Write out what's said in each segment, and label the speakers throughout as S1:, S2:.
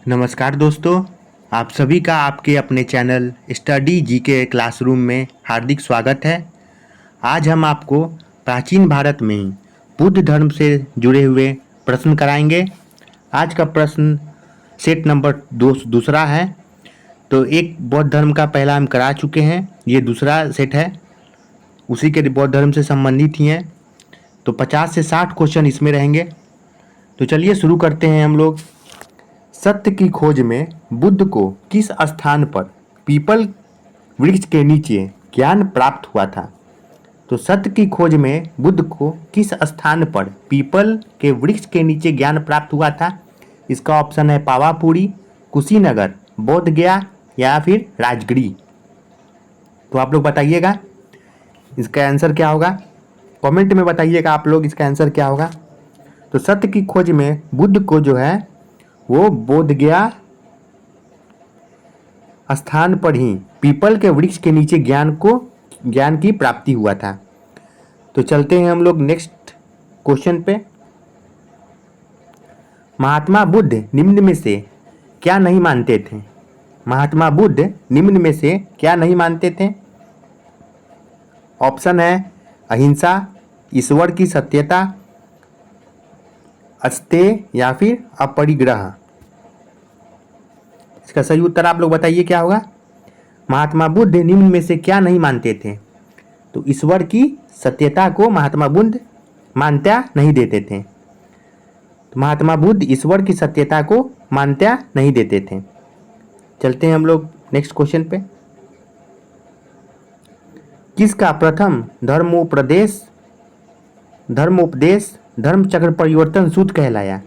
S1: नमस्कार दोस्तों, आप सभी का आपके अपने चैनल स्टडी जीके क्लासरूम में हार्दिक स्वागत है। आज हम आपको प्राचीन भारत में बुद्ध धर्म से जुड़े हुए प्रश्न कराएंगे। आज का प्रश्न सेट नंबर दूसरा है। तो एक बौद्ध धर्म का पहला हम करा चुके हैं, ये दूसरा सेट है, उसी के बौद्ध धर्म से संबंधित ही हैं। तो 50 से 60 क्वेश्चन इसमें रहेंगे। तो चलिए शुरू करते हैं हम लोग। सत्य की खोज में बुद्ध को किस स्थान पर पीपल वृक्ष के नीचे ज्ञान प्राप्त हुआ था? तो सत्य की खोज में बुद्ध को किस स्थान पर पीपल के वृक्ष के नीचे ज्ञान प्राप्त हुआ था? इसका ऑप्शन है पावापुरी, कुशीनगर, बोध गया या फिर राजगिरी। तो आप लोग बताइएगा इसका आंसर क्या होगा, कमेंट में बताइएगा आप लोग इसका आंसर क्या होगा। तो सत्य की खोज में बुद्ध को जो है वो बोध गया स्थान पर ही पीपल के वृक्ष के नीचे ज्ञान की प्राप्ति हुआ था। तो चलते हैं हम लोग नेक्स्ट क्वेश्चन पे। महात्मा बुद्ध निम्न में से क्या नहीं मानते थे? महात्मा बुद्ध निम्न में से क्या नहीं मानते थे? ऑप्शन है अहिंसा, ईश्वर की सत्यता, अस्तेय या फिर अपरिग्रह। इसका सही उत्तर आप लोग बताइए क्या होगा। महात्मा बुद्ध निम्न में से क्या नहीं मानते थे? तो ईश्वर की सत्यता को महात्मा बुद्ध मान्यता नहीं देते थे। तो महात्मा बुद्ध ईश्वर की सत्यता को मान्यता नहीं देते थे। चलते हैं हम लोग नेक्स्ट क्वेश्चन पे। किसका प्रथम धर्मोपदेश धर्मचक्र परिवर्तन सूत्र कहलाया?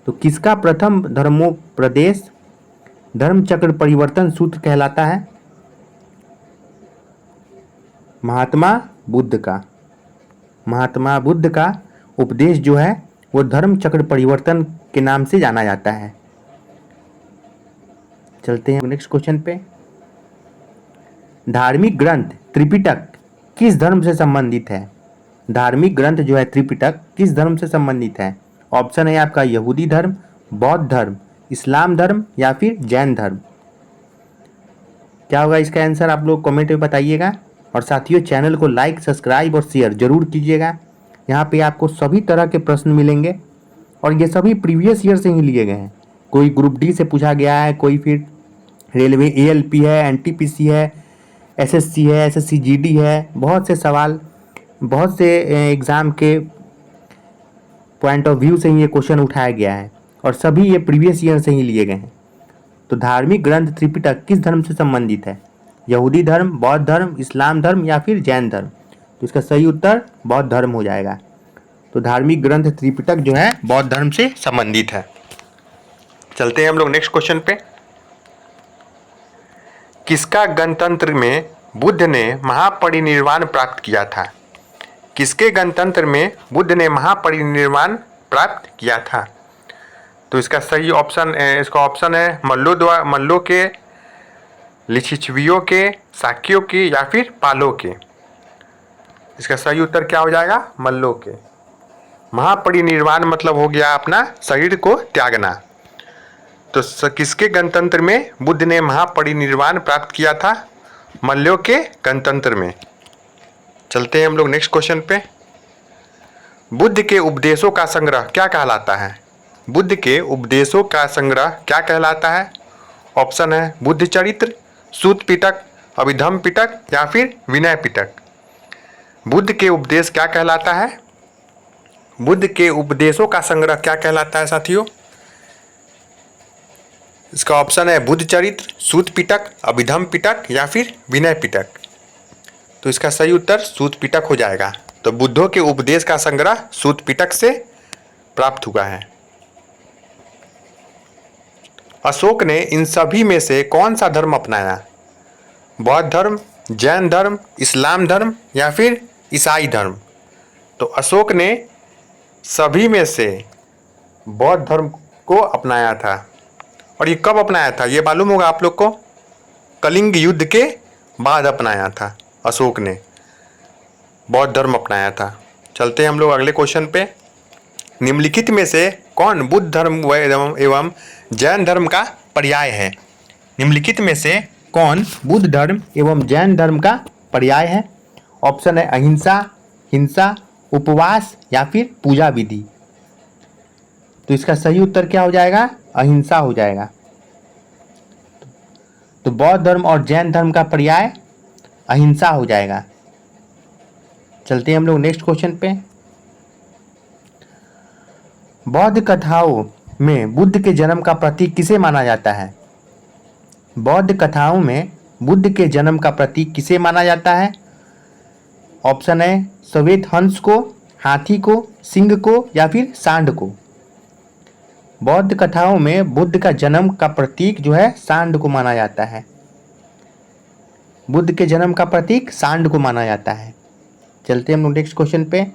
S1: तो किसका प्रथम धर्मोपदेश धर्मचक्र परिवर्तन सूत्र कहलाता है? महात्मा बुद्ध का उपदेश जो है वो धर्मचक्र परिवर्तन के नाम से जाना जाता है। चलते हैं नेक्स्ट क्वेश्चन पे। धार्मिक ग्रंथ त्रिपिटक किस धर्म से संबंधित है? धार्मिक ग्रंथ जो है त्रिपिटक किस धर्म से संबंधित है? ऑप्शन है आपका यहूदी धर्म, बौद्ध धर्म, इस्लाम धर्म या फिर जैन धर्म। क्या होगा इसका आंसर आप लोग कमेंट में बताइएगा। और साथियों चैनल को लाइक, सब्सक्राइब और शेयर जरूर कीजिएगा। यहाँ पे आपको सभी तरह के प्रश्न मिलेंगे और ये सभी प्रीवियस ईयर से ही लिए गए हैं। कोई ग्रुप डी से पूछा गया है, कोई फिर रेलवे ALP है, NTPC है, SSC है, SSC GD है। बहुत से सवाल, बहुत से एग्ज़ाम के पॉइंट ऑफ व्यू से ही ये क्वेश्चन उठाया गया है और सभी ये प्रीवियस ईयर से ही लिए गए हैं। तो धार्मिक ग्रंथ त्रिपिटक किस धर्म से संबंधित है? यहूदी धर्म, बौद्ध धर्म, इस्लाम धर्म या फिर जैन धर्म। तो इसका सही उत्तर बौद्ध धर्म हो जाएगा। तो धार्मिक ग्रंथ त्रिपिटक जो है बौद्ध धर्म से संबंधित है। चलते हैं हम लोग नेक्स्ट क्वेश्चन पे। किसका गणतंत्र में बुद्ध ने महापरिनिर्वाण प्राप्त किया था? किसके गणतंत्र में बुद्ध ने महापरिनिर्वाण प्राप्त किया था? तो इसका सही ऑप्शन है मल्लो के, लिच्छवियों के, शाक्यों के या फिर पालों के। इसका सही उत्तर क्या हो जाएगा? मल्लो के। महापरिनिर्वाण मतलब हो गया अपना शरीर को त्यागना। तो किसके गणतंत्र में बुद्ध ने महापरिनिर्वाण प्राप्त किया था? मल्लों के गणतंत्र में। चलते हैं हम लोग नेक्स्ट क्वेश्चन पे। बुद्ध के उपदेशों का संग्रह क्या कहलाता है? बुद्ध के उपदेशों का संग्रह क्या कहलाता है? ऑप्शन है बुद्ध चरित्र, सूत पिटक, अभिधम्म पिटक या फिर विनय पिटक। बुद्ध के उपदेश क्या कहलाता है? बुद्ध के उपदेशों का संग्रह क्या कहलाता है साथियों? इसका ऑप्शन है बुद्ध चरित्र, सूत पिटक, अभिधम्म पिटक या फिर विनय पिटक। तो इसका सही उत्तर सूत पिटक हो जाएगा। तो बुद्धों के उपदेश का संग्रह सूत पिटक से प्राप्त हुआ है। अशोक ने इन सभी में से कौन सा धर्म अपनाया? बौद्ध धर्म, जैन धर्म, इस्लाम धर्म या फिर ईसाई धर्म। तो अशोक ने सभी में से बौद्ध धर्म को अपनाया था। और ये कब अपनाया था ये मालूम होगा आप लोग को? कलिंग युद्ध के बाद अपनाया था अशोक ने, बौद्ध धर्म अपनाया था। चलते हैं हम लोग अगले क्वेश्चन पे। निम्नलिखित में से कौन बुद्ध धर्म एवं जैन धर्म का पर्याय है? निम्नलिखित में से कौन बुद्ध धर्म एवं जैन धर्म का पर्याय है? ऑप्शन है अहिंसा, हिंसा, उपवास या फिर पूजा विधि। तो इसका सही उत्तर क्या हो जाएगा? अहिंसा हो जाएगा। तो बौद्ध धर्म और जैन धर्म का पर्याय अहिंसा हो जाएगा। चलते हैं हम लोग नेक्स्ट क्वेश्चन पे। बौद्ध कथाओं में बुद्ध के जन्म का प्रतीक किसे माना जाता है? बौद्ध कथाओं में बुद्ध के जन्म का प्रतीक किसे माना जाता है? ऑप्शन है श्वेत हंस को, हाथी को, सिंह को या फिर सांड को। बौद्ध कथाओं में बुद्ध का जन्म का प्रतीक जो है सांड को माना जाता है। बुद्ध के जन्म का प्रतीक सांड को माना जाता है। चलते हम लोग नेक्स्ट क्वेश्चन पे।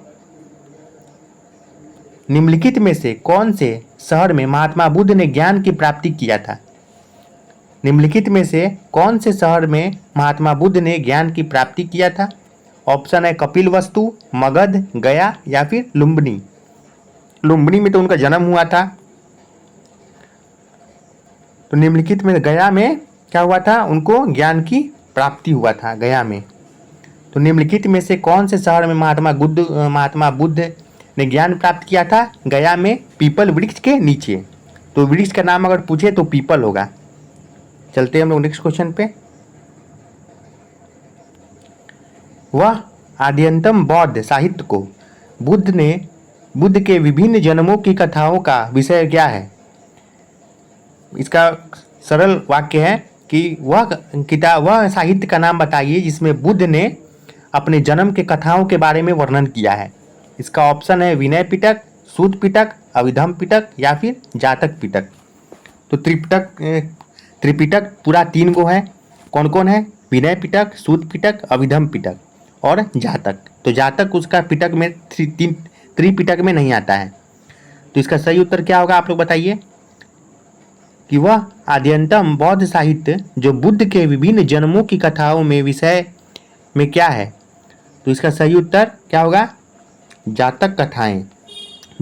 S1: निम्नलिखित में से कौन से शहर में महात्मा बुद्ध ने ज्ञान की प्राप्ति किया था? निम्नलिखित में से कौन से शहर में महात्मा बुद्ध ने ज्ञान की प्राप्ति किया था? ऑप्शन है कपिलवस्तु, मगध, गया या फिर लुम्बिनी। लुम्बिनी में तो उनका जन्म हुआ था। तो निम्नलिखित में गया में क्या हुआ था? उनको ज्ञान की प्राप्ति हुआ था गया में। तो निम्नलिखित में से कौन से शहर में महात्मा बुद्ध ने ज्ञान प्राप्त किया था? गया में पीपल वृक्ष के नीचे। तो वृक्ष का नाम अगर पूछे तो पीपल होगा। चलते हैं हम लोग नेक्स्ट क्वेश्चन पे। वह आद्यतम बौद्ध साहित्य को बुद्ध के विभिन्न जन्मों की कथाओं का विषय क्या है? इसका सरल वाक्य है कि वह साहित्य का नाम बताइए जिसमें बुद्ध ने अपने जन्म के कथाओं के बारे में वर्णन किया है। इसका ऑप्शन है विनय पिटक, सूत पिटक, अभिधम पिटक या फिर जातक पिटक। तो त्रिपिटक पूरा 3 गो है। कौन कौन है? विनय पिटक, सूत पिटक, अभिधम पिटक और जातक। तो जातक उसका पिटक में त्रिपिटक में नहीं आता है। तो इसका सही उत्तर क्या होगा आप लोग बताइए? कि वह आद्यतम बौद्ध साहित्य जो बुद्ध के विभिन्न जन्मों की कथाओं में विषय में क्या है? तो इसका सही उत्तर क्या होगा? जातक कथाएं।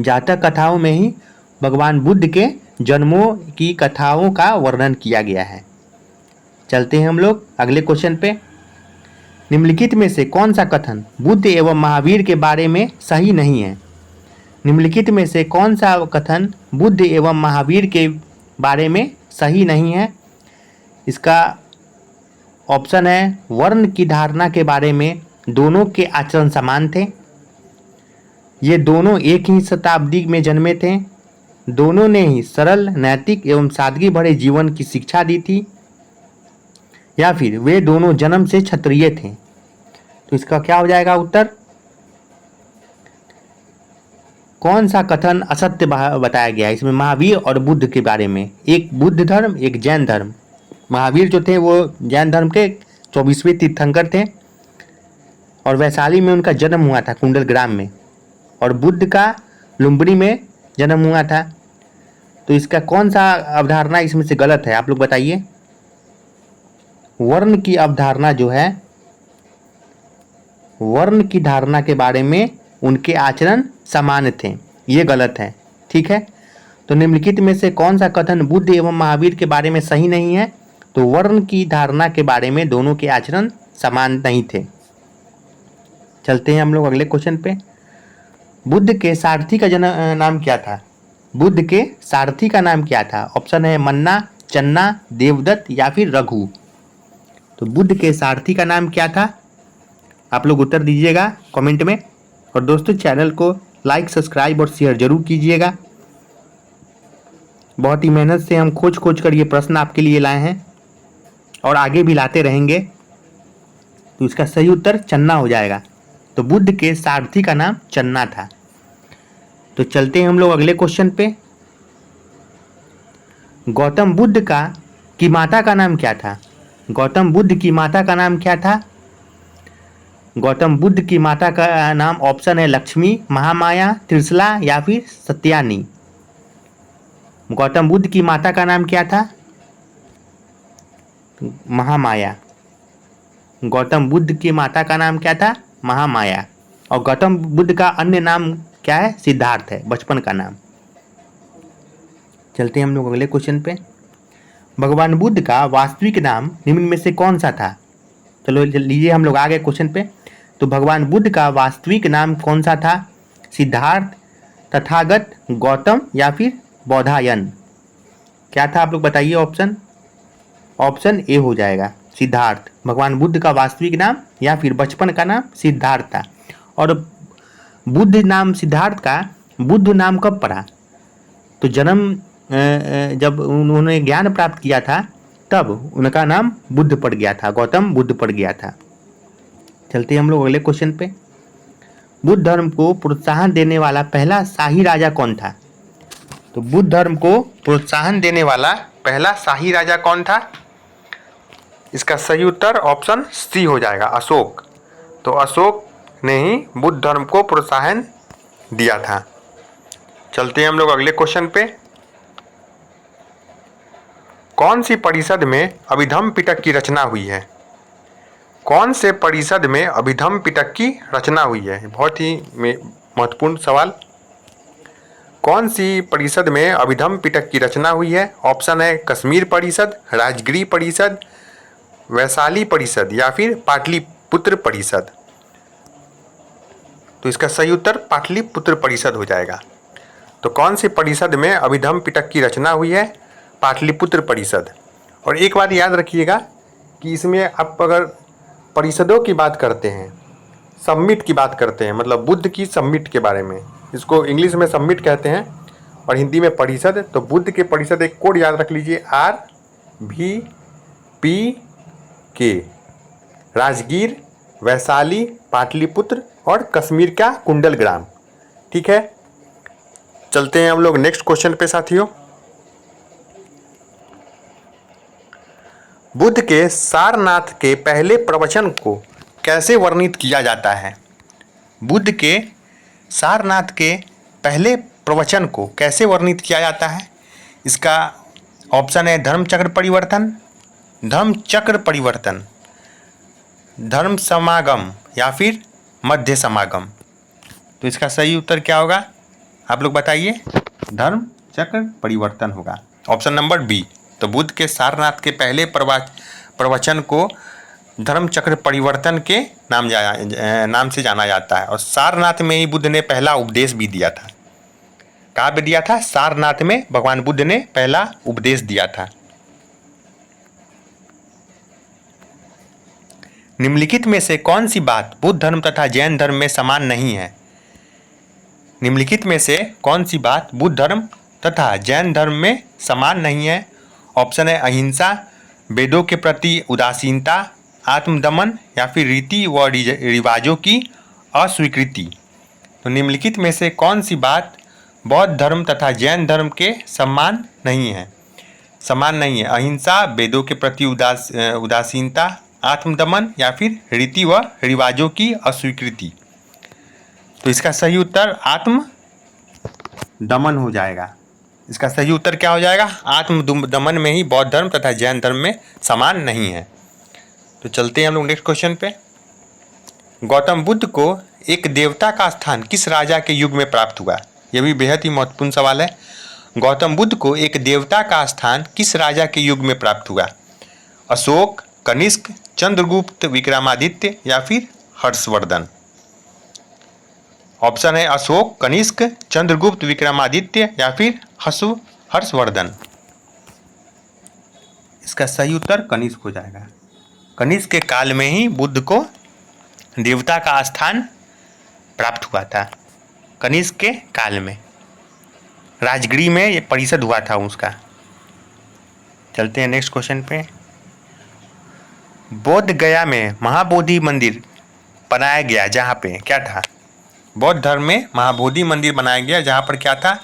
S1: जातक कथाओं में ही भगवान बुद्ध के जन्मों की कथाओं का वर्णन किया गया है। चलते हैं हम लोग अगले क्वेश्चन पे। निम्नलिखित में से कौन सा कथन बुद्ध एवं महावीर के बारे में सही नहीं है? निम्नलिखित में से कौन सा कथन बुद्ध एवं महावीर के बारे में सही नहीं है? इसका ऑप्शन है वर्ण की धारणा के बारे में दोनों के आचरण समान थे। ये दोनों एक ही शताब्दी में जन्मे थे। दोनों ने ही सरल, नैतिक एवं सादगी भरे जीवन की शिक्षा दी थी। या फिर वे दोनों जन्म से क्षत्रिय थे। तो इसका क्या हो जाएगा उत्तर? कौन सा कथन असत्य बताया गया है इसमें महावीर और बुद्ध के बारे में? एक बुद्ध धर्म, एक जैन धर्म। महावीर जो थे वो जैन धर्म के 24वें तीर्थंकर थे और वैशाली में उनका जन्म हुआ था, कुंडल ग्राम में। और बुद्ध का लुम्बिनी में जन्म हुआ था। तो इसका कौन सा अवधारणा इसमें से गलत है आप लोग बताइए? वर्ण की अवधारणा जो है, वर्ण की धारणा के बारे में उनके आचरण समान थे, ये गलत है। ठीक है। तो निम्नलिखित में से कौन सा कथन बुद्ध एवं महावीर के बारे में सही नहीं है? तो वर्ण की धारणा के बारे में दोनों के आचरण समान नहीं थे। चलते हैं हम लोग अगले क्वेश्चन पे। बुद्ध के सारथी का नाम क्या था? बुद्ध के सारथी का नाम क्या था? ऑप्शन है मन्ना, चन्ना, देवदत्त या फिर रघु। तो बुद्ध के सारथी का नाम क्या था? आप लोग उत्तर दीजिएगा कमेंट में। और दोस्तों चैनल को लाइक, सब्सक्राइब और शेयर जरूर कीजिएगा। बहुत ही मेहनत से हम खोज कर ये प्रश्न आपके लिए लाए हैं और आगे भी लाते रहेंगे। तो इसका सही उत्तर चन्ना हो जाएगा। तो बुद्ध के सारथी का नाम चन्ना था। तो चलते हैं हम लोग अगले क्वेश्चन पे। गौतम बुद्ध की माता का नाम क्या था? गौतम बुद्ध की माता का नाम क्या था? गौतम बुद्ध की माता का नाम ऑप्शन है लक्ष्मी, महामाया, त्रिशला या फिर सत्यानी। गौतम बुद्ध की माता का नाम क्या था? महामाया। गौतम बुद्ध की माता का नाम क्या था? महामाया। और गौतम बुद्ध का अन्य नाम क्या है? सिद्धार्थ है, बचपन का नाम। चलते हैं हम लोग अगले क्वेश्चन पे। भगवान बुद्ध का वास्तविक नाम निम्न में से कौन सा था? चलो लीजिए हम लोग आ गए क्वेश्चन पे। तो भगवान बुद्ध का वास्तविक नाम कौन सा था? सिद्धार्थ, तथागत, गौतम या फिर बौधायन? क्या था आप लोग बताइए ऑप्शन। ऑप्शन ए हो जाएगा सिद्धार्थ। भगवान बुद्ध का वास्तविक नाम या फिर बचपन का नाम सिद्धार्थ था। और बुद्ध नाम सिद्धार्थ का बुद्ध नाम कब पड़ा? तो जन्म जब उन्होंने ज्ञान प्राप्त किया था तब उनका नाम बुद्ध पड़ गया था, गौतम बुद्ध पड़ गया था। चलते हैं हम लोग अगले क्वेश्चन पे। बुद्ध धर्म को प्रोत्साहन देने वाला पहला शाही राजा कौन था? तो बुद्ध धर्म को प्रोत्साहन देने वाला पहला शाही राजा कौन था? इसका सही उत्तर ऑप्शन सी हो जाएगा, अशोक। तो अशोक ने ही बुद्ध धर्म को प्रोत्साहन दिया था। चलते हैं हम लोग अगले क्वेश्चन पे। कौन सी परिषद में अभिधम्म पिटक की रचना हुई है? कौन से परिषद में अभिधम्म पिटक की रचना हुई है? बहुत ही महत्वपूर्ण सवाल। कौन सी परिषद में अभिधम्म पिटक की रचना हुई है? ऑप्शन है कश्मीर परिषद, राजगिरी परिषद, वैशाली परिषद या फिर पाटलिपुत्र परिषद। तो इसका सही उत्तर पाटलिपुत्र परिषद हो जाएगा। तो कौन सी परिषद में अभिधम्म पिटक की रचना हुई है? पाटलिपुत्र परिषद। और एक बात याद रखिएगा कि इसमें आप अगर परिषदों की बात करते हैं, समिट की बात करते हैं, मतलब बुद्ध की समिट के बारे में, इसको इंग्लिश में समिट कहते हैं और हिंदी में परिषद। तो बुद्ध के परिषद एक कोड याद रख लीजिए, RVPK। राजगीर, वैशाली, पाटलिपुत्र और कश्मीर का कुंडलग्राम। ठीक है, चलते हैं हम लोग नेक्स्ट क्वेश्चन पे साथियों। बुद्ध के सारनाथ के पहले प्रवचन को कैसे वर्णित किया जाता है? बुद्ध के सारनाथ के पहले प्रवचन को कैसे वर्णित किया जाता है? इसका ऑप्शन है धर्मचक्र परिवर्तन, धम्मचक्र परिवर्तन, धर्म समागम या फिर मध्य समागम। तो इसका सही उत्तर क्या होगा आप लोग बताइए। धर्मचक्र परिवर्तन होगा, ऑप्शन नंबर बी। तो बुद्ध के सारनाथ के पहले प्रवचन को धर्मचक्र परिवर्तन के नाम से जाना जाता है। और सारनाथ में ही बुद्ध ने पहला उपदेश भी दिया था। कहाँ पे दिया था? सारनाथ में भगवान बुद्ध ने पहला उपदेश दिया था। निम्नलिखित में से कौन सी बात बुद्ध धर्म तथा जैन धर्म में समान नहीं है? निम्नलिखित में से कौन सी बात बुद्ध धर्म तथा जैन धर्म में समान नहीं है? ऑप्शन है अहिंसा, वेदों के प्रति उदासीनता, आत्मदमन या फिर रीति व रिवाजों की अस्वीकृति। तो निम्नलिखित में से कौन सी बात बौद्ध धर्म तथा जैन धर्म के समान नहीं है? अहिंसा, वेदों के प्रति उदासीनता, आत्मदमन या फिर रीति व रिवाजों की अस्वीकृति। तो इसका सही उत्तर आत्मदमन हो जाएगा। इसका सही उत्तर क्या हो जाएगा? आत्मदमन में ही बौद्ध धर्म तथा जैन धर्म में समान नहीं है। तो चलते हैं हम लोग नेक्स्ट क्वेश्चन पे। गौतम बुद्ध को एक देवता का स्थान किस राजा के युग में प्राप्त हुआ? यह भी बेहद ही महत्वपूर्ण सवाल है। गौतम बुद्ध को एक देवता का स्थान किस राजा के युग में प्राप्त हुआ? अशोक, कनिष्क, चंद्रगुप्त, विक्रमादित्य या फिर हर्षवर्धन। ऑप्शन है अशोक, कनिष्क, चंद्रगुप्त, विक्रमादित्य या फिर हर्षवर्धन। इसका सही उत्तर कनिष्क हो जाएगा। कनिष्क के काल में ही बुद्ध को देवता का स्थान प्राप्त हुआ था। कनिष्क के काल में राजगिरी में ये परिषद हुआ था उसका। चलते हैं नेक्स्ट क्वेश्चन पे। बोध गया में महाबोधि मंदिर बनाया गया जहाँ पे क्या था? बौद्ध धर्म में महाबोधि मंदिर बनाया गया जहाँ पर क्या था?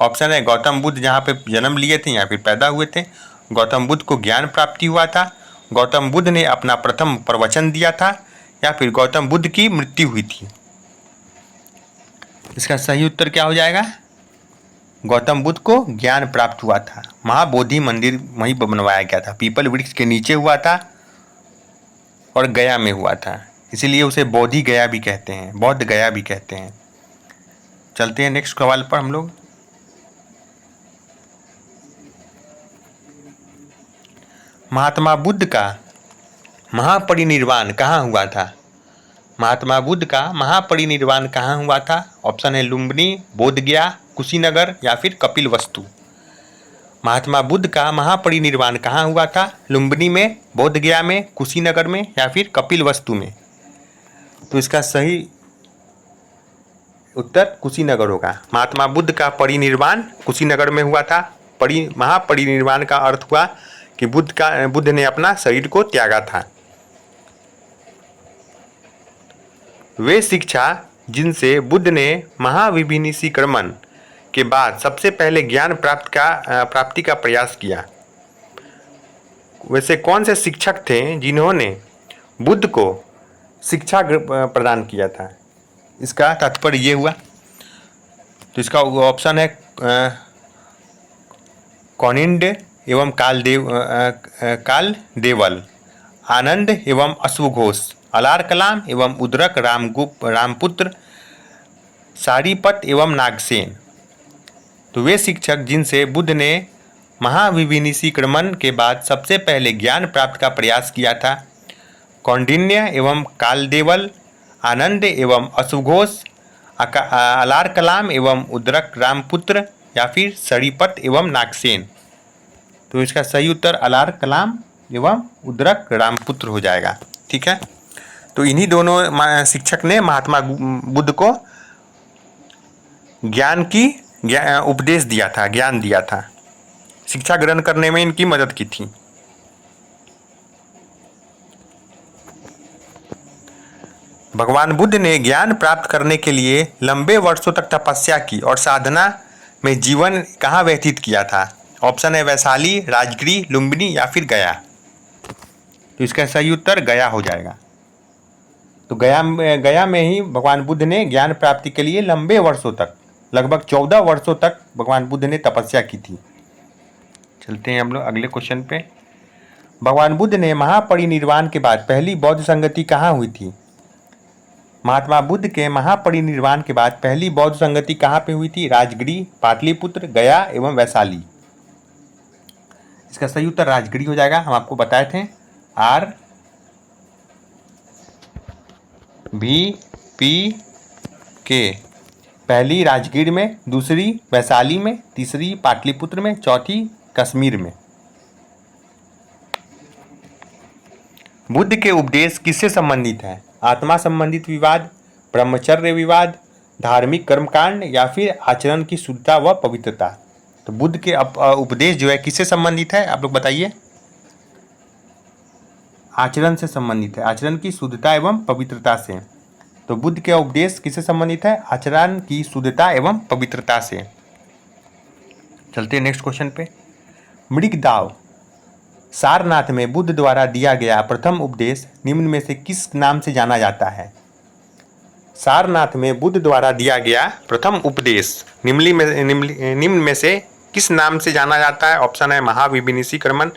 S1: ऑप्शन है गौतम बुद्ध जहाँ पे जन्म लिए थे या फिर पैदा हुए थे, गौतम बुद्ध को ज्ञान प्राप्ति हुआ था, गौतम बुद्ध ने अपना प्रथम प्रवचन दिया था या फिर गौतम बुद्ध की मृत्यु हुई थी। इसका सही उत्तर क्या हो जाएगा? गौतम बुद्ध को ज्ञान प्राप्त हुआ था। महाबोधि मंदिर वहीं पर बनवाया गया था, पीपल वृक्ष के नीचे हुआ था और गया में हुआ था, इसीलिए उसे बोधि गया भी कहते हैं, बौद्ध गया भी कहते हैं। चलते हैं नेक्स्ट सवाल पर हम लोग। महात्मा बुद्ध का महापरिनिर्वाण कहाँ हुआ था? महात्मा बुद्ध का महापरिनिर्वाण कहाँ हुआ था? ऑप्शन है लुम्बिनी, बोधगया, कुशीनगर या फिर कपिलवस्तु। महात्मा बुद्ध का महापरिनिर्वाण कहाँ हुआ था? लुम्बिनी में, बोधगया में, कुशीनगर में या फिर कपिलवस्तु में। तो इसका सही उत्तर कुशीनगर होगा। महात्मा बुद्ध का परिनिर्वाण कुशीनगर में हुआ था। महापरिनिर्वाण का अर्थ हुआ कि बुद्ध ने अपना शरीर को त्यागा था। वे शिक्षा जिनसे बुद्ध ने महाविभिन्नीकरण के बाद सबसे पहले ज्ञान प्राप्ति का प्रयास किया। वैसे कौन से शिक्षक थे जिन्होंने बुद्ध को शिक्षा प्रदान किया था? इसका तात्पर्य ये हुआ, तो इसका ऑप्शन है कौनिंड एवं कालदेवल, आनंद एवं अश्वघोष, अलार कलाम एवं उद्रक रामपुत्र, सारीपत एवं नागसेन। तो वे शिक्षक जिनसे बुद्ध ने महाविभिन्नीकरण के बाद सबसे पहले ज्ञान प्राप्त का प्रयास किया था, कौंडिन्य एवं कालदेवल, आनंद एवं अश्वघोष, अलार कलाम एवं उद्रक रामपुत्र या फिर सरीपत एवं नागसेन। तो इसका सही उत्तर अलार कलाम एवं उद्रक रामपुत्र हो जाएगा। ठीक है, तो इन्हीं दोनों शिक्षक ने महात्मा बुद्ध को उपदेश दिया था, ज्ञान दिया था, शिक्षा ग्रहण करने में इनकी मदद की थी। भगवान बुद्ध ने ज्ञान प्राप्त करने के लिए लंबे वर्षों तक तपस्या की और साधना में जीवन कहाँ व्यतीत किया था? ऑप्शन है वैशाली, राजगिरी, लुम्बिनी या फिर गया। तो इसका सही उत्तर गया हो जाएगा। तो गया में ही भगवान बुद्ध ने ज्ञान प्राप्ति के लिए लंबे वर्षों तक, लगभग 14 वर्षों तक भगवान बुद्ध ने तपस्या की थी। चलते हैं हम लोग अगले क्वेश्चन पे। भगवान बुद्ध ने महापरिनिर्वाण के बाद पहली बौद्ध संगति कहाँ हुई थी? महात्मा बुद्ध के महापरिनिर्वाण के बाद पहली बौद्ध संगति कहाँ पे हुई थी? राजगिरी, पाटलिपुत्र, गया एवं वैशाली। इसका सही उत्तर राजगिरी हो जाएगा। हम आपको बताए थे RVPK, पहली राजगीर में, दूसरी वैशाली में, तीसरी पाटलिपुत्र में, चौथी कश्मीर में। बुद्ध के उपदेश किससे संबंधित है? आत्मा संबंधित विवाद, ब्रह्मचर्य विवाद, धार्मिक कर्मकांड या फिर आचरण की शुद्धता व पवित्रता। तो बुद्ध के उपदेश जो है किससे संबंधित है, आप लोग बताइए। आचरण से संबंधित है, आचरण की शुद्धता एवं पवित्रता से। तो बुद्ध के उपदेश किससे संबंधित है? आचरण की शुद्धता एवं पवित्रता से। चलते हैं नेक्स्ट क्वेश्चन पे। मृगदाव सारनाथ में बुद्ध द्वारा दिया गया प्रथम उपदेश निम्न में से किस नाम से जाना जाता है? सारनाथ में बुद्ध द्वारा दिया गया प्रथम उपदेश निम्न में से किस नाम से जाना जाता है? ऑप्शन है महाविभिन्नीकरण,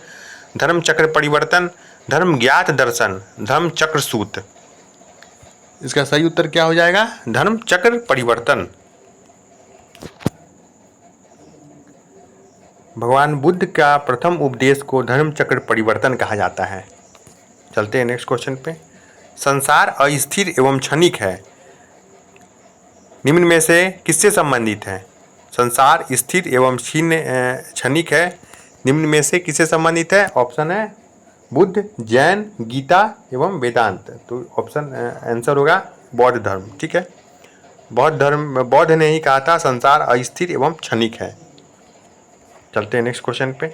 S1: धर्म चक्र परिवर्तन, धर्म ज्ञात दर्शन, धर्म चक्र सूत्र। इसका सही उत्तर क्या हो जाएगा? धर्म चक्र परिवर्तन। भगवान बुद्ध का प्रथम उपदेश को धर्म चक्र परिवर्तन कहा जाता है। चलते हैं नेक्स्ट क्वेश्चन पे। संसार अस्थिर एवं क्षणिक है, निम्न में से किससे संबंधित है? संसार स्थिर एवं क्षणिक है, निम्न में से किससे संबंधित है? ऑप्शन है बुद्ध, जैन, गीता एवं वेदांत। तो ऑप्शन आंसर होगा बौद्ध धर्म। ठीक है, बौद्ध ने ही कहा था संसार अस्थिर एवं क्षणिक है। चलते हैं नेक्स्ट क्वेश्चन पे।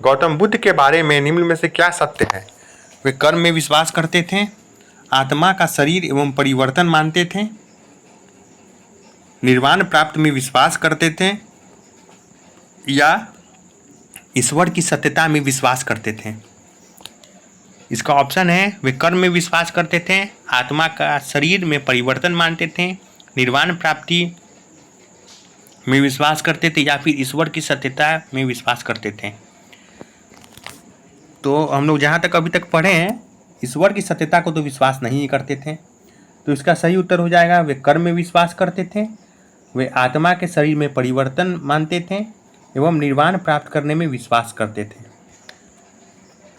S1: गौतम बुद्ध के बारे में निम्न में से क्या सत्य है? वे कर्म में विश्वास करते थे, आत्मा का शरीर एवं परिवर्तन मानते थे, निर्वाण प्राप्त में विश्वास करते थे या ईश्वर की सत्यता में विश्वास करते थे। इसका ऑप्शन है वे कर्म में विश्वास करते थे, आत्मा का शरीर में परिवर्तन मानते थे, निर्वाण प्राप्ति में विश्वास करते थे या फिर ईश्वर की सत्यता में विश्वास करते थे। तो हम लोग जहाँ तक अभी तक पढ़े हैं, ईश्वर की सत्यता को तो विश्वास नहीं करते थे। तो इसका सही उत्तर हो जाएगा वे कर्म में विश्वास करते थे, वे आत्मा के शरीर में परिवर्तन मानते थे एवं निर्वाण प्राप्त करने में विश्वास करते थे।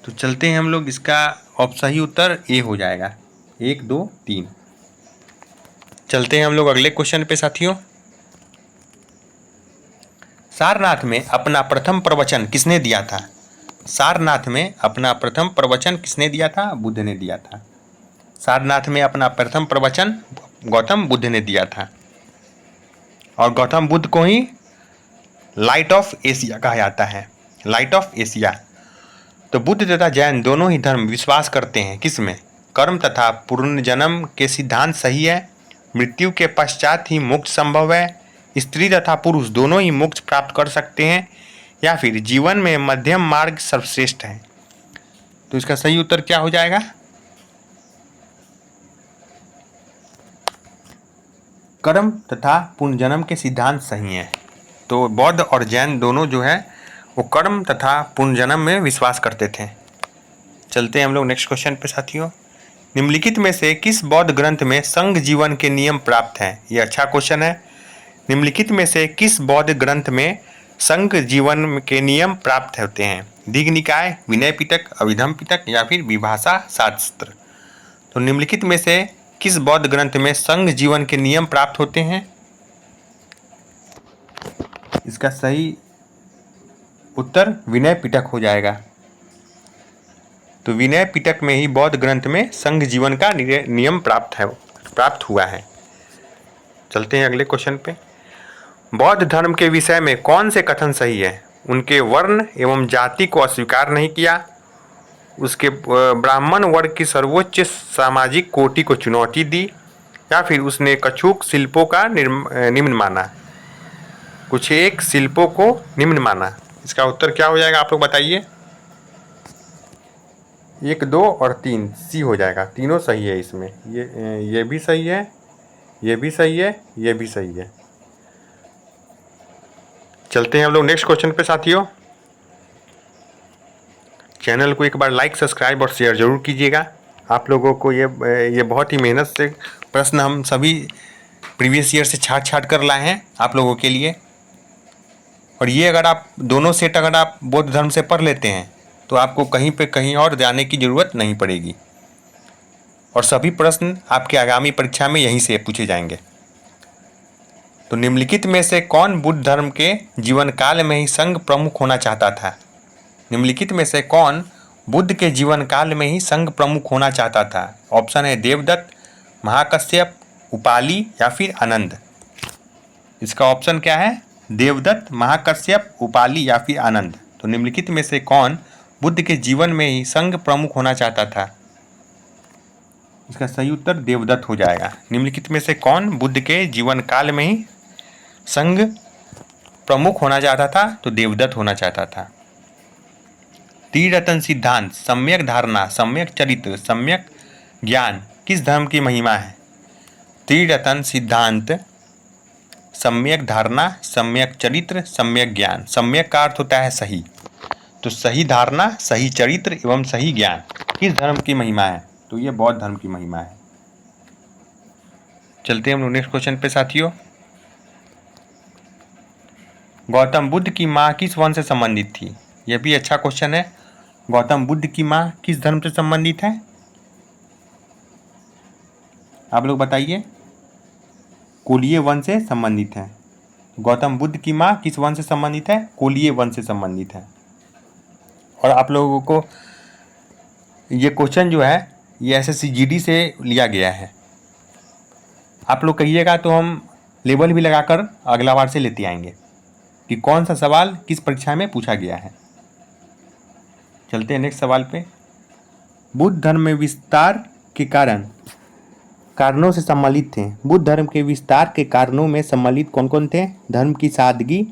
S1: तो चलते हैं हम लोग, इसका सही उत्तर ए हो जाएगा। 1 2 3। चलते हैं हम लोग अगले क्वेश्चन पे साथियों। सारनाथ में अपना प्रथम प्रवचन किसने दिया था? सारनाथ में अपना प्रथम प्रवचन किसने दिया था? बुद्ध ने दिया था। सारनाथ में अपना प्रथम प्रवचन गौतम बुद्ध ने दिया था, और गौतम बुद्ध को ही लाइट ऑफ एशिया कहा जाता है। Light of Asia. तो बुद्ध तथा जैन दोनों ही धर्म विश्वास करते हैं किसमें? कर्म तथा पुनर्जन्म के सिद्धांत सही है, मृत्यु के पश्चात ही मोक्ष संभव है, स्त्री तथा पुरुष दोनों ही मोक्ष प्राप्त कर सकते हैं, या फिर जीवन में मध्यम मार्ग सर्वश्रेष्ठ है। तो इसका सही उत्तर क्या हो जाएगा? कर्म तथा पुनर्जन्म के सिद्धांत सही हैं। तो बौद्ध और जैन दोनों जो है वो कर्म तथा पुनर्जन्म में विश्वास करते थे। चलते हैं हम लोग नेक्स्ट क्वेश्चन पे साथियों। निम्नलिखित में से किस बौद्ध ग्रंथ में संघ जीवन के नियम प्राप्त हैं? ये अच्छा क्वेश्चन है। निम्नलिखित में से किस बौद्ध ग्रंथ में संघ जीवन के नियम प्राप्त होते हैं? दीघ निकाय, विनय पिटक, अभिधम पिटक या फिर विभाषा शास्त्र। तो निम्नलिखित में से किस बौद्ध ग्रंथ में संघ जीवन के नियम प्राप्त होते हैं? इसका सही उत्तर विनय पिटक हो जाएगा। तो विनय पिटक में ही बौद्ध ग्रंथ में संघ जीवन का नियम प्राप्त हुआ है। चलते हैं अगले क्वेश्चन पे। बौद्ध धर्म के विषय में कौन से कथन सही है? उनके वर्ण एवं जाति को अस्वीकार नहीं किया, उसके ब्राह्मण वर्ग की सर्वोच्च सामाजिक कोटि को चुनौती दी, या फिर उसने कछुक शिल्पों का निम्न माना। कुछ एक शिल्पों को निम्न माना। इसका उत्तर क्या हो जाएगा आप लोग बताइए? 1 2 और 3 सी हो जाएगा। तीनों सही है इसमें। ये भी सही है, ये भी सही है, ये भी सही है। चलते हैं हम लोग नेक्स्ट क्वेश्चन पे साथियों। चैनल को एक बार लाइक, सब्सक्राइब और शेयर जरूर कीजिएगा। आप लोगों को ये बहुत ही मेहनत से प्रश्न हम सभी प्रीवियस ईयर से छाट कर लाए हैं आप लोगों के लिए। और ये अगर आप दोनों सेट अगर आप बौद्ध धर्म से पढ़ लेते हैं तो आपको कहीं और जाने की ज़रूरत नहीं पड़ेगी, और सभी प्रश्न आपके आगामी परीक्षा में यहीं से पूछे जाएंगे। तो निम्नलिखित में से कौन बुद्ध धर्म के जीवन काल में ही संघ प्रमुख होना चाहता था? निम्नलिखित में से कौन बुद्ध के जीवन काल में ही संघ प्रमुख होना चाहता था? ऑप्शन है देवदत्त, महाकश्यप, उपाली या फिर आनंद। इसका ऑप्शन क्या है? देवदत्त, महाकश्यप, उपाली या फिर आनंद। तो निम्नलिखित में से कौन बुद्ध के जीवन में ही संघ प्रमुख होना चाहता था? इसका सही उत्तर देवदत्त हो जाएगा। निम्नलिखित में से कौन बुद्ध के जीवन काल में ही संघ प्रमुख होना चाहता था? तो देवदत्त होना चाहता था। त्रिरत्न सिद्धांत, सम्यक धारणा, सम्यक चरित्र, सम्यक ज्ञान किस धर्म की महिमा है? त्रिरत्न सिद्धांत, सम्यक धारणा, सम्यक चरित्र, सम्यक ज्ञान। सम्यक का अर्थ होता है सही। तो सही धारणा, सही चरित्र एवं सही ज्ञान किस धर्म की महिमा है? तो ये बौद्ध धर्म की महिमा है। चलते हैं हम नेक्स्ट क्वेश्चन पे साथियों। गौतम बुद्ध की माँ किस वंश से संबंधित थी? यह भी अच्छा क्वेश्चन है। गौतम बुद्ध की माँ किस धर्म से संबंधित है? आप लोग बताइए। कोलीय वंश से संबंधित है। गौतम बुद्ध की माँ किस वंश से संबंधित है? कोलीय वंश से संबंधित है। और आप लोगों को ये क्वेश्चन जो है ये SSC-GD से लिया गया है। आप लोग कहिएगा तो हम लेबल भी लगाकर अगला बार से लेते आएंगे कि कौन सा सवाल किस परीक्षा में पूछा गया है। चलते हैं नेक्स्ट सवाल पे। बुद्ध धर्म में विस्तार के कारणों से सम्मिलित थे। बुद्ध धर्म के विस्तार के कारणों में सम्मिलित कौन कौन थे? धर्म की सादगी,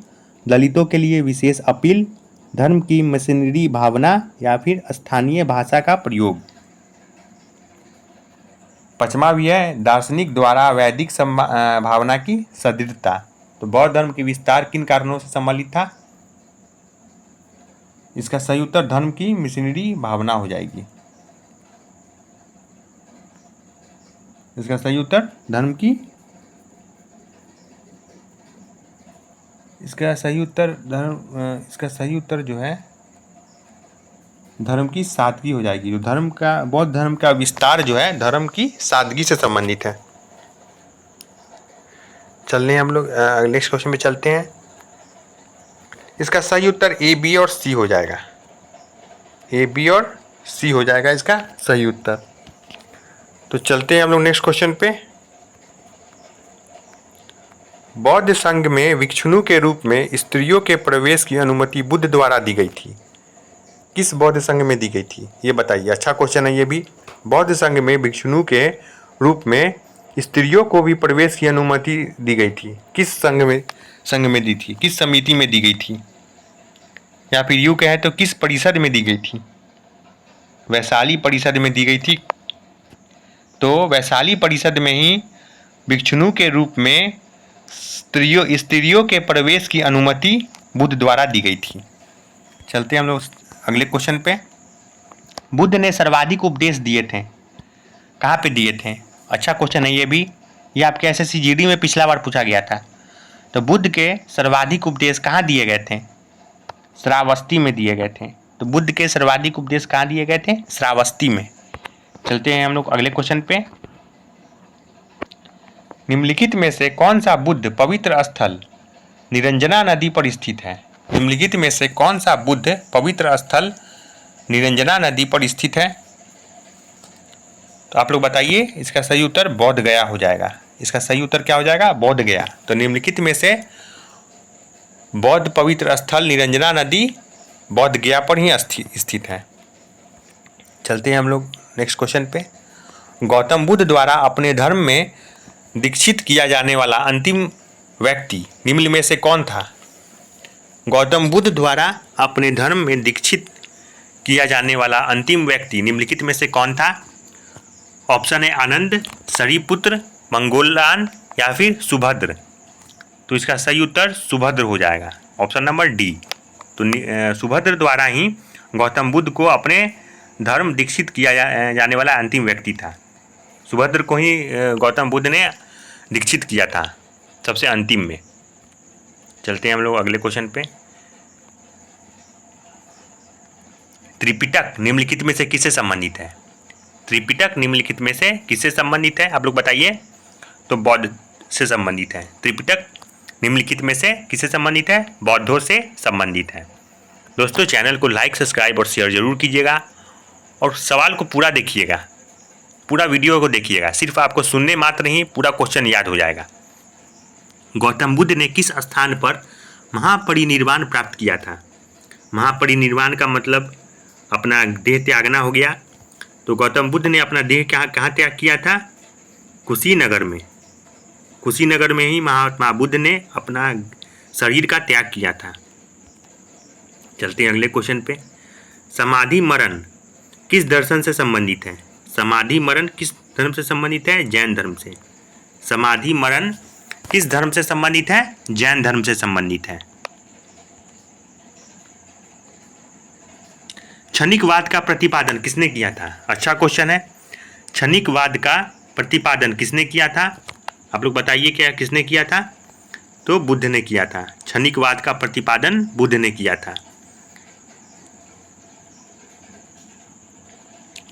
S1: दलितों के लिए विशेष अपील, धर्म की मिशनरी भावना या फिर स्थानीय भाषा का प्रयोग। पांचवा भी है दार्शनिक द्वारा वैदिक भावना की सदृढ़ता। तो बौद्ध धर्म के विस्तार किन कारणों से सम्मिलित था? इसका सही उत्तर धर्म की मिशनरी भावना हो जाएगी। इसका सही उत्तर धर्म की इसका सही उत्तर जो है धर्म की सादगी हो जाएगी। तो धर्म का, बौद्ध धर्म का विस्तार जो है धर्म की सादगी से संबंधित है। चलने हम लोग नेक्स्ट क्वेश्चन में चलते हैं। इसका सही उत्तर ए, बी और सी हो जाएगा। ए, बी और सी हो जाएगा इसका सही उत्तर। तो चलते हैं हम लोग नेक्स्ट क्वेश्चन पे। बौद्ध संघ में भिक्षुणु के रूप में स्त्रियों के प्रवेश की अनुमति बुद्ध द्वारा दी गई थी। किस बौद्ध संघ में दी गई थी ये बताइए। अच्छा क्वेश्चन है ये भी। बौद्ध संघ में भिक्षुणु के रूप में स्त्रियों को भी प्रवेश की अनुमति दी गई थी। किस संघ में दी थी, किस समिति में दी गई थी, या फिर यूँ कहे तो किस परिषद में दी गई थी। वैशाली परिषद में दी गई थी। तो वैशाली परिषद में ही भिक्षुणु के रूप में स्त्रियों के प्रवेश की अनुमति बुद्ध द्वारा दी गई थी। चलते हैं हम लोग अगले क्वेश्चन पे। बुद्ध ने सर्वाधिक उपदेश दिए थे, कहाँ पे दिए थे। अच्छा क्वेश्चन है ये भी। ये आपके एसएससी जीडी में पिछला बार पूछा गया था। तो बुद्ध के सर्वाधिक उपदेश कहाँ दिए गए थे। श्रावस्ती में दिए गए थे। तो बुद्ध के सर्वाधिक उपदेश कहाँ दिए गए थे, श्रावस्ती में। चलते हैं हम लोग अगले क्वेश्चन पे। निम्नलिखित में से कौन सा बुद्ध पवित्र स्थल निरंजना नदी पर स्थित है। निम्नलिखित में से कौन सा बुद्ध पवित्र स्थल निरंजना नदी पर स्थित है। तो आप लोग बताइए। इसका सही उत्तर बोध गया हो जाएगा। इसका सही उत्तर क्या हो जाएगा, बोध गया। तो निम्नलिखित में से बौद्ध पवित्र स्थल निरंजना नदी बोध गया पर ही स्थित है। चलते हैं हम लोग नेक्स्ट क्वेश्चन पे। गौतम बुद्ध द्वारा अपने धर्म में दीक्षित किया जाने वाला अंतिम व्यक्ति निम्न में से कौन था। गौतम बुद्ध द्वारा अपने धर्म में दीक्षित किया जाने वाला अंतिम व्यक्ति निम्नलिखित में से कौन था। ऑप्शन है आनंद, शरीपुत्र, मंगोलान या फिर सुभद्र। तो इसका सही उत्तर सुभद्र हो जाएगा, ऑप्शन नंबर डी। तो सुभद्र द्वारा ही गौतम बुद्ध को अपने धर्म दीक्षित किया जाने वाला अंतिम व्यक्ति था। सुभद्र को ही गौतम बुद्ध ने दीक्षित किया था सबसे अंतिम में। चलते हैं हम लोग अगले क्वेश्चन पे। त्रिपिटक निम्नलिखित में से किससे संबंधित है। त्रिपिटक निम्नलिखित में से किससे संबंधित है, आप लोग बताइए। तो बौद्ध से संबंधित है। त्रिपिटक निम्नलिखित में से किससे संबंधित है, बौद्धों से संबंधित है। दोस्तों चैनल को लाइक, सब्सक्राइब और शेयर जरूर कीजिएगा और सवाल को पूरा देखिएगा, पूरा वीडियो को देखिएगा। सिर्फ आपको सुनने मात्र नहीं पूरा क्वेश्चन याद हो जाएगा। गौतम बुद्ध ने किस स्थान पर महापरिनिर्वाण प्राप्त किया था। महापरिनिर्वाण का मतलब अपना देह त्यागना हो गया। तो गौतम बुद्ध ने अपना देह कहाँ त्याग किया था, कुशीनगर में। कुशीनगर में ही महात्मा बुद्ध ने अपना शरीर का त्याग किया था। चलते हैं अगले क्वेश्चन पे। समाधि मरण किस दर्शन से संबंधित है। समाधि मरण किस धर्म से संबंधित है, जैन धर्म से। समाधि मरण किस धर्म से संबंधित है, जैन धर्म से संबंधित है। क्षणिकवाद का प्रतिपादन किसने किया था। अच्छा क्वेश्चन है। क्षणिकवाद का प्रतिपादन किसने किया था, आप लोग बताइए क्या किसने किया था। तो बुद्ध ने किया था। क्षणिकवाद का प्रतिपादन बुद्ध ने किया था।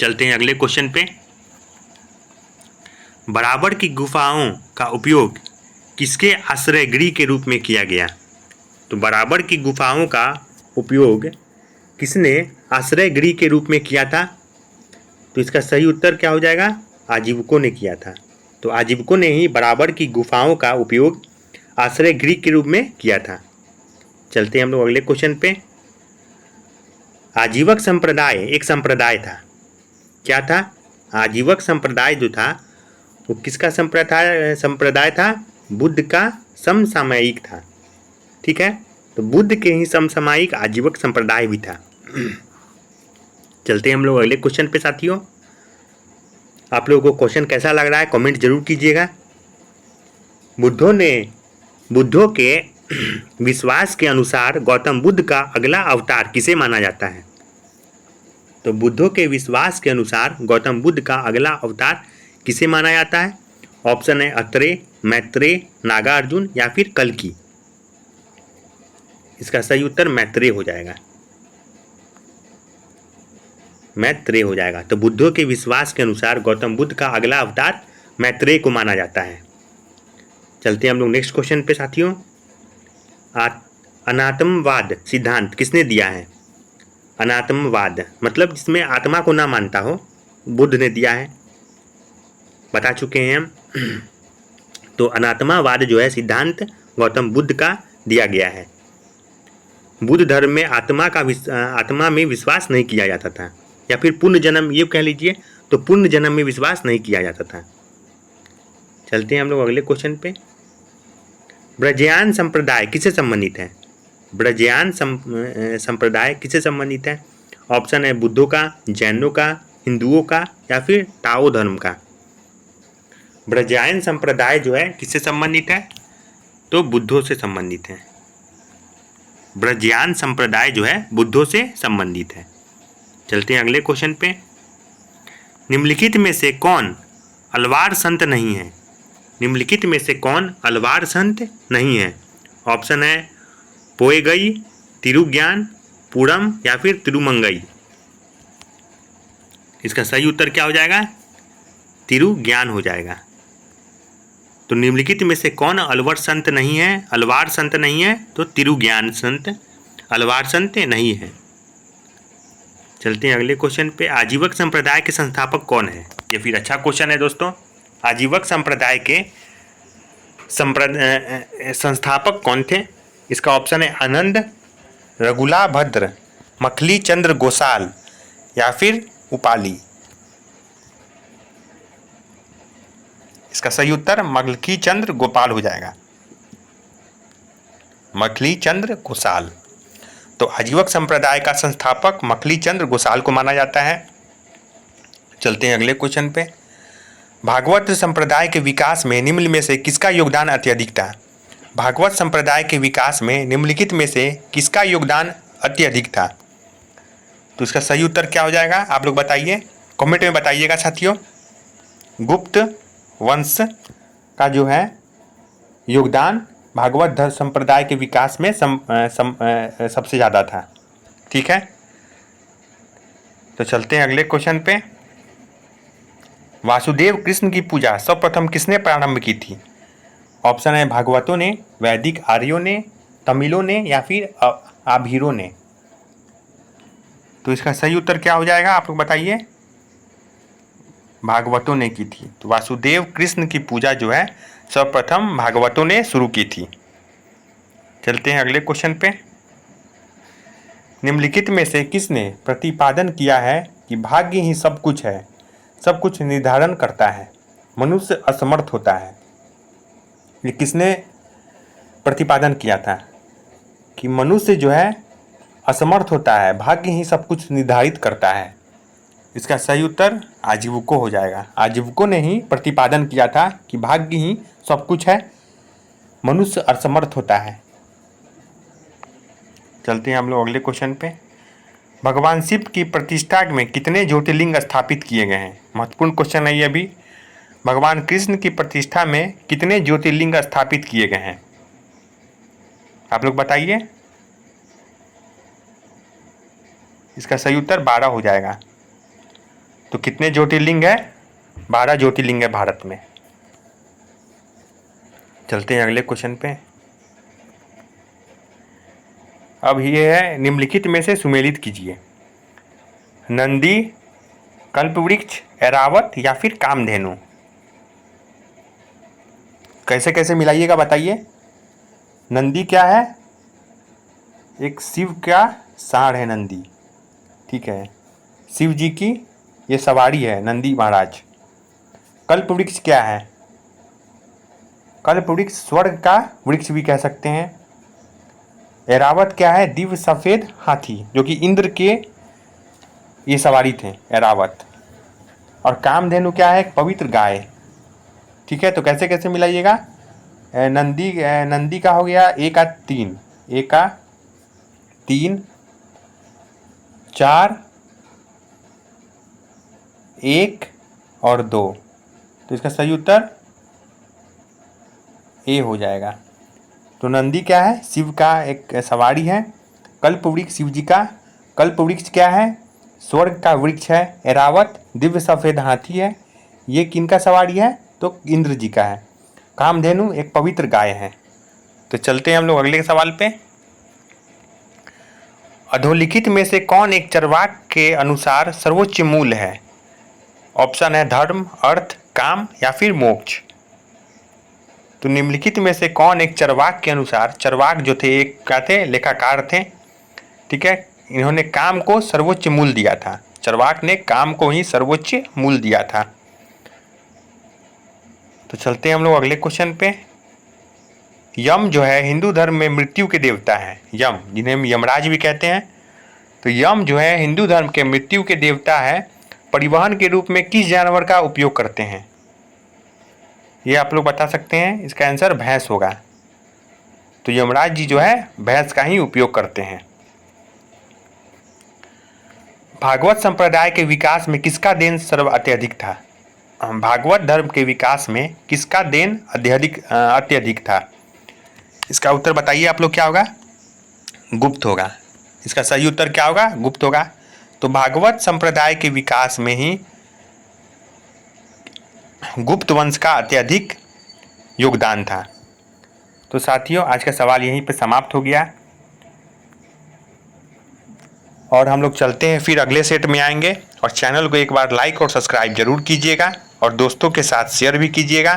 S1: चलते हैं अगले क्वेश्चन पे। बराबर की गुफाओं का उपयोग किसके आश्रय गृह के रूप में किया गया। तो बराबर की गुफाओं का उपयोग किसने आश्रय गृह के रूप में किया था। तो इसका सही उत्तर क्या हो जाएगा, आजीवकों ने किया था। तो आजीवकों ने ही बराबर की गुफाओं का उपयोग आश्रय गृह के रूप में किया था। चलते हैं हम लोग अगले क्वेश्चन पे। आजीवक संप्रदाय एक संप्रदाय था, क्या था। आजीवक संप्रदाय जो था वो किसका संप्रदाय था, बुद्ध का समसामयिक था। ठीक है, तो बुद्ध के ही समसामयिक आजीवक संप्रदाय भी था। चलते हैं हम लोग अगले क्वेश्चन पे साथियों। आप लोगों को क्वेश्चन कैसा लग रहा है कमेंट जरूर कीजिएगा। बुद्धों के विश्वास के अनुसार गौतम बुद्ध का अगला अवतार किसे माना जाता है। तो बुद्धों के विश्वास के अनुसार गौतम बुद्ध का अगला अवतार किसे माना जाता है। ऑप्शन है अत्रेय, मैत्रेय, नागार्जुन या फिर कल्कि। इसका सही उत्तर मैत्रेय हो जाएगा। मैत्रेय हो जाएगा। तो बुद्धों के विश्वास के अनुसार गौतम बुद्ध का अगला अवतार मैत्रेय को माना जाता है। चलते हैं हम लोग नेक्स्ट क्वेश्चन पे साथियों। अनात्मवाद सिद्धांत किसने दिया है? अनात्मवाद मतलब जिसमें आत्मा को ना मानता हो, बुद्ध ने दिया है, बता चुके हैं हम। तो अनात्मावाद जो है सिद्धांत गौतम बुद्ध का दिया गया है। बुद्ध धर्म में आत्मा में विश्वास नहीं किया जाता था, या फिर पुण्य जन्म ये कह लीजिए, तो पुण्य जन्म में विश्वास नहीं किया जाता था। चलते हैं हम लोग अगले क्वेश्चन पे। ब्रजयान संप्रदाय किससे संबंधित है? ब्रजयान संप्रदाय किससे संबंधित है? ऑप्शन है बुद्धों का, जैनों का, हिंदुओं का, या फिर टाओ धर्म का। ब्रजयान संप्रदाय जो है किससे संबंधित है? तो बुद्धों से संबंधित है। ब्रजयान संप्रदाय जो है बुद्धों से संबंधित है। चलते हैं अगले क्वेश्चन पे। निम्नलिखित में से कौन अलवार संत नहीं है? निम्नलिखित में से कौन अलवार संत नहीं है? ऑप्शन है पोएगई, तिरुज्ञान, पूरम, या फिर तिरुमंगई। इसका सही उत्तर क्या हो जाएगा? तिरुज्ञान हो जाएगा। तो निम्नलिखित में से कौन अलवर संत नहीं है, अलवार संत नहीं है? तो तिरुज्ञान संत, अलवार संत नहीं है। चलते हैं अगले क्वेश्चन पे। आजीवक संप्रदाय के संस्थापक कौन है? ये फिर अच्छा क्वेश्चन है दोस्तों। आजीवक संप्रदाय के संस्थापक कौन थे? इसका ऑप्शन है आनंद, रघुला भद्र, मखली चंद्र गोसाल, या फिर उपाली। इसका सही उत्तर मखली चंद्र गोपाल हो जाएगा, मखली चंद्र गोसाल। तो आजीवक संप्रदाय का संस्थापक मखली चंद्र गोसाल को माना जाता है। चलते हैं अगले क्वेश्चन पे। भागवत संप्रदाय के विकास में निम्न में से किसका योगदान अत्यधिक था? भागवत संप्रदाय के विकास में निम्नलिखित में से किसका योगदान अत्यधिक था? तो इसका सही उत्तर क्या हो जाएगा? आप लोग बताइए, कमेंट में बताइएगा साथियों। गुप्त वंश का जो है योगदान भागवत धर्म संप्रदाय के विकास में सबसे ज़्यादा था। ठीक है, तो चलते हैं अगले क्वेश्चन पे। वासुदेव कृष्ण की पूजा सर्वप्रथम किसने प्रारंभ की थी? ऑप्शन है भागवतों ने, वैदिक आर्यों ने, तमिलों ने, या फिर आभीरों ने। तो इसका सही उत्तर क्या हो जाएगा? आप लोग बताइए। भागवतों ने की थी। तो वासुदेव कृष्ण की पूजा जो है सर्वप्रथम भागवतों ने शुरू की थी। चलते हैं अगले क्वेश्चन पे। निम्नलिखित में से किसने प्रतिपादन किया है कि भाग्य ही सब कुछ है, सब कुछ निर्धारण करता है, मनुष्य असमर्थ होता है? ये किसने प्रतिपादन किया था कि मनुष्य जो है असमर्थ होता है, भाग्य ही सब कुछ निर्धारित करता है? इसका सही उत्तर आजीवकों हो जाएगा। आजीवकों ने ही प्रतिपादन किया था कि भाग्य ही सब कुछ है, मनुष्य असमर्थ होता है। चलते हैं हम लोग अगले क्वेश्चन पे। भगवान शिव की प्रतिष्ठा में कितने ज्योतिर्लिंग स्थापित किए गए हैं? महत्वपूर्ण क्वेश्चन है ये अभी। भगवान कृष्ण की प्रतिष्ठा में कितने ज्योतिर्लिंग स्थापित किए गए हैं? आप लोग बताइए। इसका सही उत्तर 12 हो जाएगा। तो कितने ज्योतिर्लिंग है? 12 ज्योतिर्लिंग है भारत में। चलते हैं अगले क्वेश्चन पे। अब ये है निम्नलिखित में से सुमेलित कीजिए। नंदी, कल्पवृक्ष, ऐरावत, या फिर कामधेनु। कैसे कैसे मिलाइएगा बताइए। नंदी क्या है? एक शिव का सांड है नंदी। ठीक है, शिव जी की ये सवारी है नंदी महाराज। कल्पवृक्ष क्या है? कल्पवृक्ष स्वर्ग का वृक्ष भी कह सकते हैं। ऐरावत क्या है? दिव्य सफेद हाथी, जो कि इंद्र के ये सवारी थे ऐरावत। और कामधेनु क्या है? एक पवित्र गाय। ठीक है, तो कैसे कैसे मिलाइएगा। नंदी का हो गया ए का 3, ए का 3, 4, 1 और 2। तो इसका सही उत्तर ए हो जाएगा। तो नंदी क्या है? शिव का एक सवारी है। कल्पवृक्ष शिव जी का। कल्पवृक्ष क्या है? स्वर्ग का वृक्ष है ऐरावत, दिव्य सफेद हाथी है। ये किनका सवारी है? तो इंद्र जी का है। कामधेनु एक पवित्र गाय है। तो चलते हैं हम लोग अगले सवाल पे। अधोलिखित में से कौन एक चरवाक के अनुसार सर्वोच्च मूल है? ऑप्शन है धर्म, अर्थ, काम या फिर मोक्ष। तो निम्नलिखित में से कौन एक चरवाक के अनुसार, चरवाक जो थे एक क्या थे? लेखाकार थे, ठीक है। इन्होंने काम को सर्वोच्च मूल दिया था। चरवाक ने काम को ही सर्वोच्च मूल दिया था। तो चलते हैं हम लोग अगले क्वेश्चन पे। यम जो है हिंदू धर्म में मृत्यु के देवता है। यम, जिन्हें हम यमराज भी कहते हैं। तो यम जो है हिंदू धर्म के मृत्यु के देवता है। परिवहन के रूप में किस जानवर का उपयोग करते हैं? ये आप लोग बता सकते हैं। इसका आंसर भैंस होगा। तो यमराज जी जो है भैंस का ही उपयोग करते हैं। भागवत संप्रदाय के विकास में किसका देन अत्यधिक था? भागवत धर्म के विकास में किसका देन अत्यधिक था? इसका उत्तर बताइए आप लोग, क्या होगा? गुप्त होगा। इसका सही उत्तर क्या होगा? गुप्त होगा। तो भागवत संप्रदाय के विकास में ही गुप्त वंश का अत्यधिक योगदान था। तो साथियों, आज का सवाल यहीं पे समाप्त हो गया और हम लोग चलते हैं, फिर अगले सेट में आएंगे। और चैनल को एक बार लाइक और सब्सक्राइब जरूर कीजिएगा और दोस्तों के साथ शेयर भी कीजिएगा।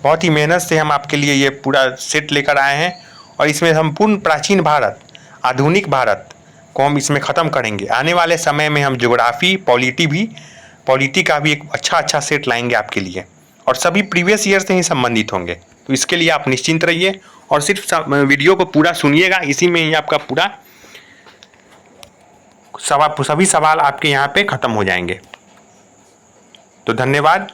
S1: बहुत ही मेहनत से हम आपके लिए ये पूरा सेट लेकर आए हैं और इसमें हम पूर्ण प्राचीन भारत, आधुनिक भारत को हम इसमें ख़त्म करेंगे। आने वाले समय में हम ज्योग्राफी, पॉलिटी का भी एक अच्छा सेट लाएंगे आपके लिए और सभी प्रीवियस ईयर से ही संबंधित होंगे। तो इसके लिए आप निश्चिंत रहिए और सिर्फ वीडियो को पूरा सुनिएगा। इसी में ही आपका पूरा सभी सवाल आपके यहाँ पे ख़त्म हो जाएंगे। तो धन्यवाद।